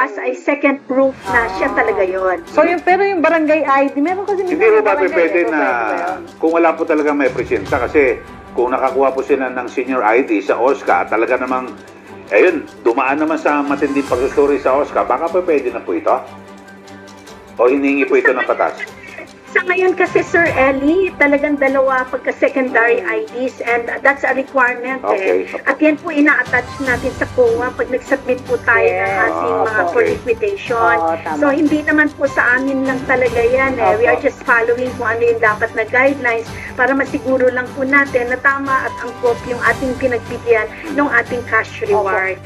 as a second proof na siya talaga yon. So, pero yung barangay ID, meron kasi Hindi po ba pwede na kung wala po talaga may presensya kasi kung nakakuha po sila ng senior ID sa OSCA, talaga namang, ayun, dumaan naman sa matinding pagsusuri sa OSCA, baka po pwede na po ito? O hinihingi po ito ng patas? Sa ngayon kasi, Sir Eli, talagang dalawa pagka-secondary IDs and that's a requirement. Okay. At yan po ina-attach natin sa COA pag nag-submit po tayo ng ating mga for liquidation. So, hindi naman po sa amin lang talaga yan. We are just following kung ano yung dapat na guidelines para masiguro lang po natin na tama at angkop yung ating pinagbigyan ng ating cash reward.